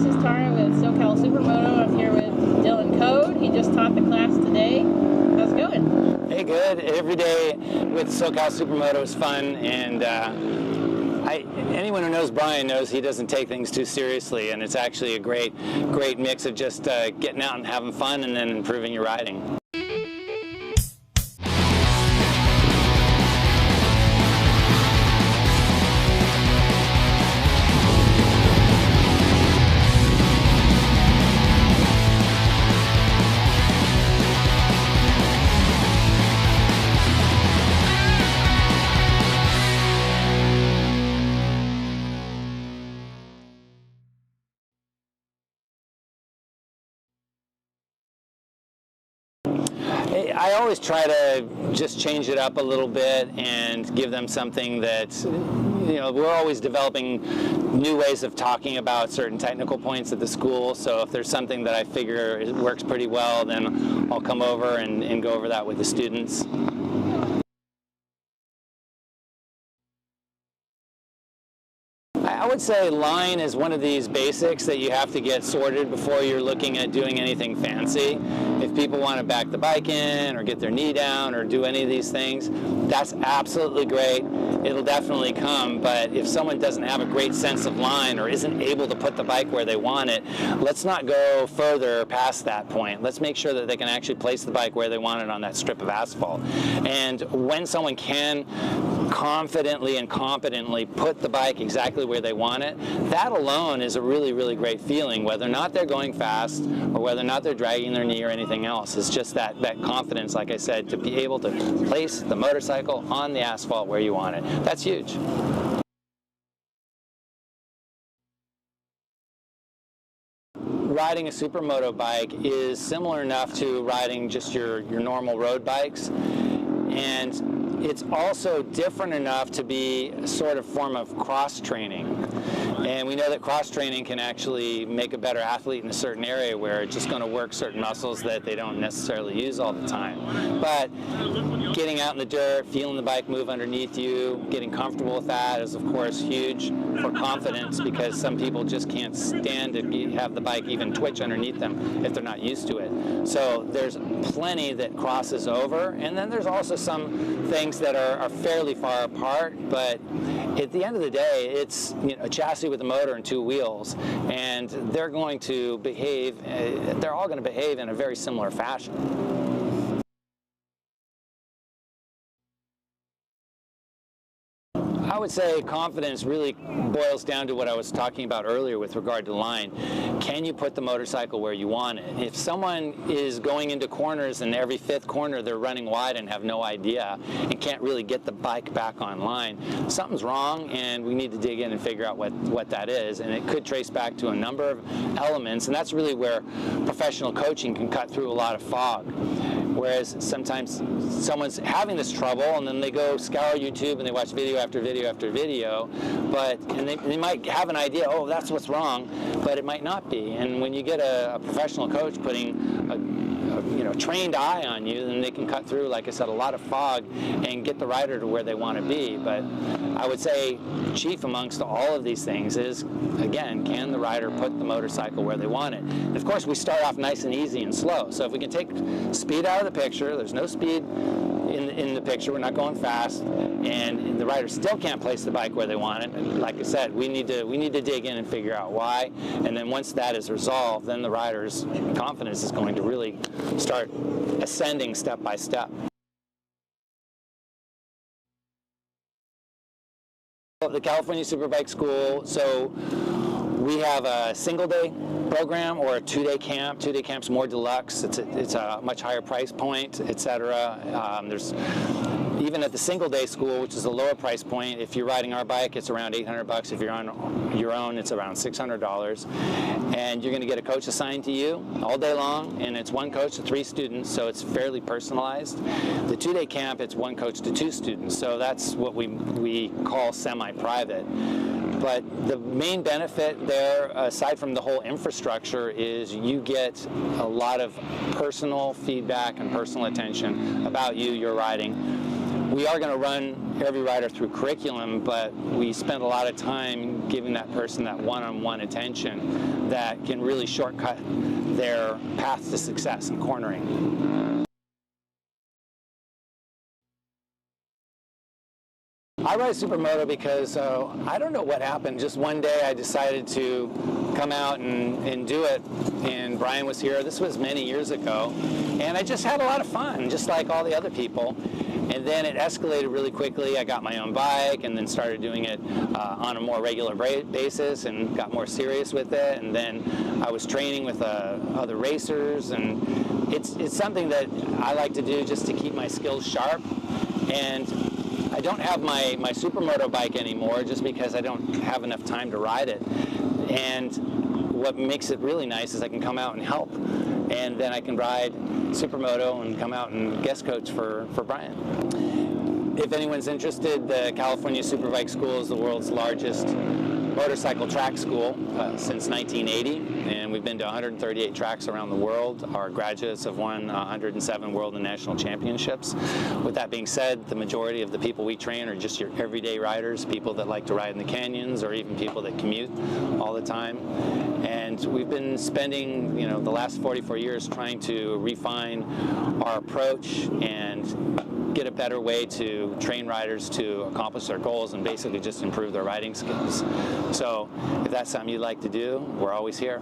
is Tara with SoCal Supermoto. I'm here with Dylan Code. He just taught the class today. How's it going? Hey, good. Every day with SoCal Supermoto is fun, and anyone who knows Brian knows he doesn't take things too seriously, and it's actually a great mix of just getting out and having fun and then improving your riding. I always try to just change it up a little bit and give them something that, we're always developing new ways of talking about certain technical points at the school. So if there's something that I figure it works pretty well, then I'll come over and go over that with the students. I would say line is one of these basics that you have to get sorted before you're looking at doing anything fancy. If people want to back the bike in or get their knee down or do any of these things, that's absolutely great. It'll definitely come, but if someone doesn't have a great sense of line or isn't able to put the bike where they want it, let's not go further past that point. Let's make sure that they can actually place the bike where they want it on that strip of asphalt. And when someone can confidently and competently put the bike exactly where they want it, that alone is a really great feeling, whether or not they're going fast or whether or not they're dragging their knee or anything else. It's just that confidence, like I said, to be able to place the motorcycle on the asphalt where you want it. That's huge. Riding a supermoto bike is similar enough to riding just your normal road bikes, and it's also different enough to be a sort of form of cross-training. And we know that cross-training can actually make a better athlete in a certain area where it's just going to work certain muscles that they don't necessarily use all the time. But getting out in the dirt, feeling the bike move underneath you, getting comfortable with that is, of course, huge for confidence, because some people just can't stand to have the bike even twitch underneath them if they're not used to it. So there's plenty that crosses over, and then there's also some things that are fairly far apart, but at the end of the day, it's a chassis with a motor and two wheels, and they're going to behave, they're all going to behave in a very similar fashion. I would say confidence really boils down to what I was talking about earlier with regard to line. Can you put the motorcycle where you want it? If someone is going into corners and every fifth corner they're running wide and have no idea and can't really get the bike back on line, something's wrong, and we need to dig in and figure out what that is. And it could trace back to a number of elements, and that's really where professional coaching can cut through a lot of fog. Whereas sometimes someone's having this trouble and then they go scour YouTube and they watch video after video after video, and they might have an idea, oh, that's what's wrong, but it might not be. And when you get a professional coach putting a trained eye on you, then they can cut through, like I said, a lot of fog and get the rider to where they want to be. But I would say chief amongst all of these things is, again, can the rider put the motorcycle where they want it? And of course, we start off nice and easy and slow. So if we can take speed out of the picture, there's no speed in the picture, we're not going fast, and the rider still can't place the bike where they want it. And like I said, we need to dig in and figure out why. And then once that is resolved, then the rider's confidence is going to really start ascending step by step. The California Superbike School, so we have a single-day program or a two-day camp. Two-day camp's more deluxe. It's a much higher price point, etc. There's even at the single-day school, which is a lower price point. If you're riding our bike, it's around $800. If you're on your own, it's around $600. And you're going to get a coach assigned to you all day long, and it's one coach to 3 students, so it's fairly personalized. The two-day camp, it's one coach to 2 students, so that's what we call semi-private. But the main benefit there, aside from the whole infrastructure, is you get a lot of personal feedback and personal attention about you, your riding. we are going to run every rider through curriculum, but we spend a lot of time giving that person that one-on-one attention that can really shortcut their path to success in cornering. I ride Supermoto because I don't know what happened. Just one day I decided to come out and do it, and Brian was here. This was many years ago, and I just had a lot of fun, just like all the other people. And then it escalated really quickly. I got my own bike and then started doing it on a more regular basis and got more serious with it. And then I was training with other racers, and it's something that I like to do just to keep my skills sharp. And I don't have my Supermoto bike anymore just because I don't have enough time to ride it. And what makes it really nice is I can come out and help. And then I can ride Supermoto and come out and guest coach for Brian. If anyone's interested, the California Superbike School is the world's largest motorcycle track school since 1980, and we've been to 138 tracks around the world. Our graduates have won 107 world and national championships. With that being said, the majority of the people we train are just your everyday riders, people that like to ride in the canyons, or even people that commute all the time. And we've been spending, the last 44 years trying to refine our approach and get a better way to train riders to accomplish their goals and basically just improve their riding skills. So if that's something you'd like to do, we're always here.